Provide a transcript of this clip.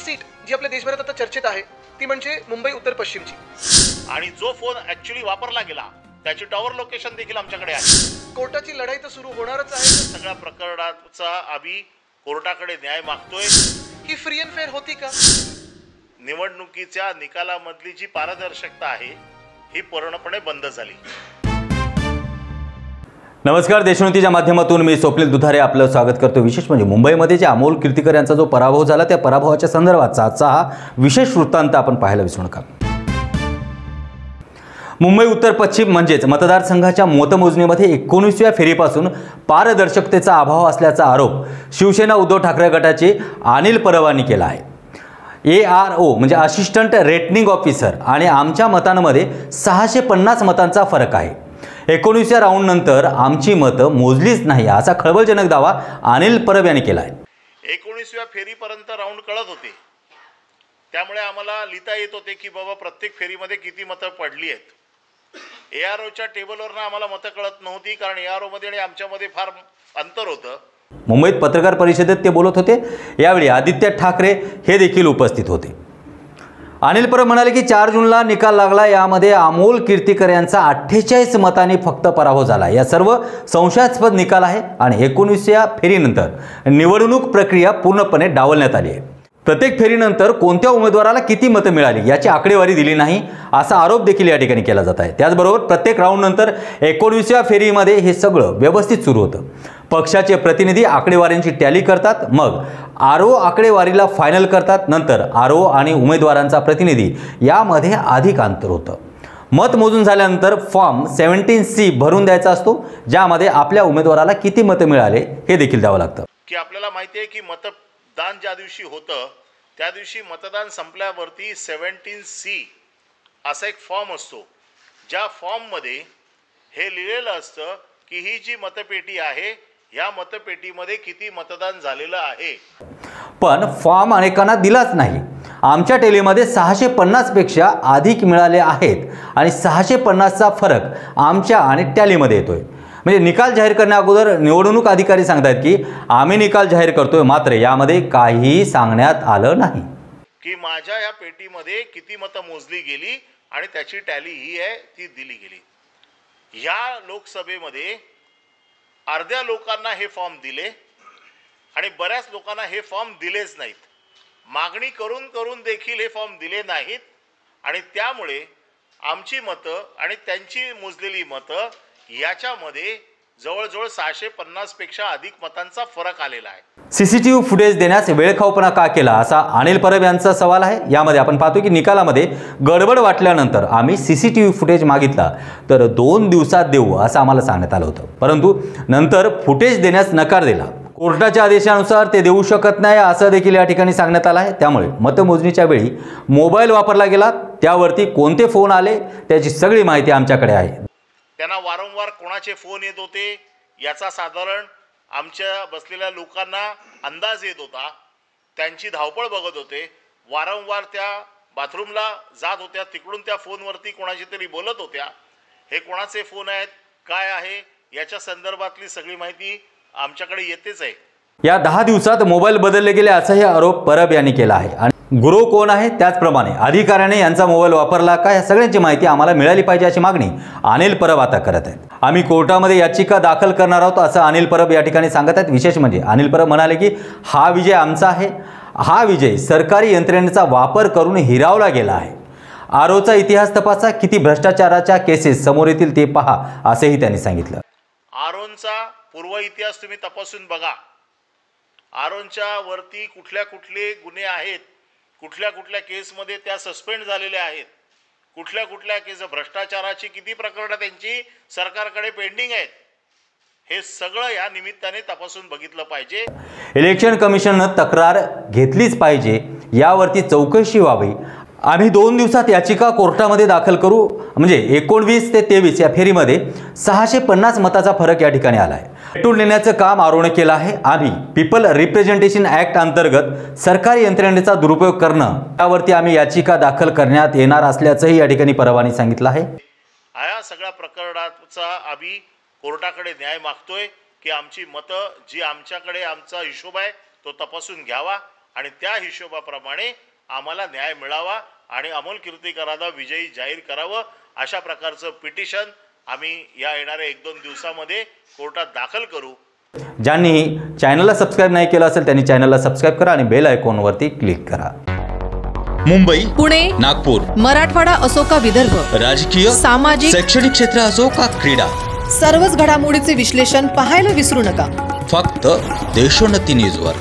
Seat जी आपल्या देशभरात आता चर्चेत आहे ती म्हणजे मुंबई उत्तर पश्चिमची. आणि जो फोन ऍक्च्युअली वापरला गेला त्याची टॉवर लोकेशन देखील आमच्याकडे आहे. कोर्टाची लढाई तर सुरू होणारच आहे. सगळ्या प्रकरणाचा आम्ही कोर्टाकडे न्याय मागतोय. ही फ्री अँड फेअर होती का? निवडणुकीच्या निकालामधली जी पारदर्शकता आहे ही पूर्णपणे बंद झाली. नमस्कार, देशोन्नतीच्या माध्यमातून मी स्वप्नील दुधारे आपलं स्वागत करतो. विशेष म्हणजे मुंबईमध्ये जे अमोल कीर्तीकर यांचा जो पराभव झाला त्या पराभवाच्या संदर्भातचा आजचा हा विशेष वृत्तांत आपण पाहायला विसरू नका. मुंबई उत्तर पश्चिम म्हणजेच मतदारसंघाच्या मतमोजणीमध्ये 19व्या फेरीपासून पारदर्शकतेचा अभाव असल्याचा आरोप शिवसेना उद्धव ठाकरे गटाचे अनिल परब यांनी केला आहे. ARO म्हणजे असिस्टंट रेटिंग ऑफिसर आणि आमच्या मतांमध्ये 650 मतांचा फरक आहे. 19व्या राऊंडनंतर आमची मतं मोजलीच नाही असा खळबळजनक दावा अनिल परब यांनी केला आहे. 19व्या फेरीपर्यंत राऊंड कळत होते, त्यामुळे आम्हाला लिहिता येत होते की बाबा प्रत्येक फेरीमध्ये किती मतं पडली आहेत. AROच्या टेबलवरनं आम्हाला मतं कळत नव्हती, कारण ARO मध्ये आणि आमच्यामध्ये फार अंतर होतं. मुंबईत पत्रकार परिषदेत ते बोलत होते. यावेळी आदित्य ठाकरे हे देखील उपस्थित होते. अनिल परब म्हणाले की 4 जूनला निकाल लागला, यामध्ये अमोल कीर्तीकर यांचा 48 मतांनी फक्त पराभव झाला. या सर्व संशयास्पद निकाल आहे आणि 19व्या फेरीनंतर निवडणूक प्रक्रिया पूर्णपणे डावलण्यात आली आहे. प्रत्येक फेरीनंतर कोणत्या उमेदवाराला किती मतं मिळाली याची आकडेवारी दिली नाही असा आरोप देखील या ठिकाणी केला जात आहे. त्याचबरोबर प्रत्येक राऊंडनंतर 19व्या फेरीमध्ये हे सगळं व्यवस्थित सुरू होतं. पक्षाचे प्रतिनिधी आकडेवारींची टॅली करतात, मग RO आकडेवारीला फायनल करतात, नंतर RO आणि उमेदवारांचा प्रतिनिधी यामध्ये अधिक अंतर होतं. मत मोजून झाल्यानंतर फॉर्म 17C भरून द्यायचा असतो, ज्यामध्ये आपल्या उमेदवाराला किती मतं मिळाले हे देखील द्यावं लागतं. की आपल्याला माहिती आहे की मतदान ज्या दिवशी होतं त्या दिवशी मतदान संपल्यावरती 17C असा एक फॉर्म असतो, ज्या फॉर्ममध्ये हे लिहिलेलं असतं की ही जी मतपेटी आहे या मतपेटीमध्ये किती मतदान झालेलं आहे. पण फॉर्म अनेकांना दिलाच नाही. आमच्या टेलीमध्ये 650 पेक्षा अधिक मिळाले आहेत आणि 650चा फरक आमच्या आणि टॅलीमध्ये येतोय. म्हणजे निकाल जाहीर करण्या अगोदर निवडणूक अधिकारी सांगतात की आम्ही निकाल जाहीर करतोय, मात्र यामध्ये काहीही सांगण्यात आलं नाही की माझ्या या पेटीमध्ये किती मतं मोजली गेली आणि त्याची टॅली ही आहे ती दिली गेली. या लोकसभेमध्ये अर्ध्या लोकांना हे फॉर्म दिले आणि बऱ्याच लोकांना हे फॉर्म दिलेच नाहीत. मागणी करून करून देखील हे फॉर्म दिले नाहीत आणि त्यामुळे आमची मतं आणि त्यांची मोजलेली मतं याच्यामध्ये जवळजवळ 650 पेक्षा अधिक मतांचा फरक आलेला आहे. CCTV फुटेज देण्यास वेळखाऊपणा का केला असा अनिल परब यांचा सवाल आहे. यामध्ये आपण पाहतो की निकालामध्ये गडबड वाटल्यानंतर आम्ही CCTV फुटेज मागितला तर 2 दिवसात देऊ असं आम्हाला सांगण्यात आलं होतं, परंतु नंतर फुटेज देण्यास नकार दिला. कोर्टाच्या आदेशानुसार ते देऊ शकत नाही असं देखील या ठिकाणी सांगण्यात आलं आहे. त्यामुळे मतमोजणीच्या वेळी मोबाईल वापरला गेला, त्यावरती कोणते फोन आले त्याची सगळी माहिती आमच्याकडे आहे. त्यांना वारंवार कोणाचे फोन येत होते याचा साधारण आमच्या बसलेल्या लोकांना अंदाज येत होता. त्यांची धावपळ बघत होते. वारंवार त्या बाथरूमला जात होत्या, तिकडून त्या फोनवरती कोणाशी तरी बोलत होत्या. हे कोणाचे फोन आहेत, काय आहे याच्या संदर्भातली सगळी माहिती आमच्याकडे येतेच आहे. या 10 दिवसात मोबाईल बदलले गेले असाही आरोप परब यांनी केला आहे. आणि गुरु कोण आहे त्याचप्रमाणे अधिकाऱ्याने यांचा मोबाईल वापरला का या सगळ्यांची माहिती आम्हाला मिळाली पाहिजे अशी मागणी अनिल परब आता करत आहेत. आम्ही कोर्टामध्ये याचिका दाखल करणार आहोत असं अनिल परब या ठिकाणी सांगत आहेत. विशेष म्हणजे अनिल परब म्हणाले की हा विजय आमचा आहे. हा विजय सरकारी यंत्रणेचा वापर करून हिरावला गेला आहे. ROचा इतिहास तपासा, किती भ्रष्टाचाराच्या केसेस समोर येतील ते पहा असेही त्यांनी सांगितलं. ROचा पूर्व इतिहास तुम्ही तपासून बघा. ROच्या वरती कुठल्या कुठले गुन्हे आहेत, कुठल्या कुठल्या केसमध्ये त्या सस्पेंड झालेल्या आहेत, कुठल्या कुठल्या केस भ्रष्टाचाराची किती प्रकरणं त्यांची सरकारकडे पेंडिंग आहेत, हे सगळं या निमित्ताने तपासून बघितलं पाहिजे. इलेक्शन कमिशननं तक्रार घेतलीच पाहिजे, यावरती चौकशी व्हावी. आम्ही 2 दिवसात याचिका कोर्टामध्ये दाखल करू. म्हणजे 19 ते 23 या फेरीमध्ये 650 मताचा फरक या ठिकाणी आला आहे. पेटून नेण्याचं काम ROने केलं आहे. आम्ही पीपल रिप्रेझेंटेशन ऍक्ट अंतर्गत सरकारी यंत्रणेचा दुरुपयोग करणं यावरती आम्ही याचिका दाखल करण्यात येणार असल्याचंही या ठिकाणी परबांनी सांगितलं आहे. या सगळ्या प्रकरणाचा आम्ही कोर्टाकडे न्याय मागतोय की आमची मतं जी आमच्याकडे आमचा हिशोब आहे तो तपासून घ्यावा आणि त्या हिशोबाप्रमाणे आम्हाला न्याय मिळावा आणि अमोल कीर्तीकरांना विजयी जाहीर करावं अशा प्रकारचं पिटिशन आम्ही या येणाऱ्या 1-2 दिवसामध्ये कोर्टात दाखल करू. ज्यांनी चॅनलला सबस्क्राईब नाही केलं असेल त्यांनी चॅनलला सबस्क्राईब करा आणि बेल आयकॉनवरती क्लिक करा. मुंबई, पुणे, नागपूर, मराठवाडा असो का विदर्भ, राजकीय, सामाजिक, शैक्षणिक क्षेत्र असो का क्रीडा, सर्वच घडामोडीचे विश्लेषण पाहायला विसरू नका. फक्त देशोन्नती न्यूजवर.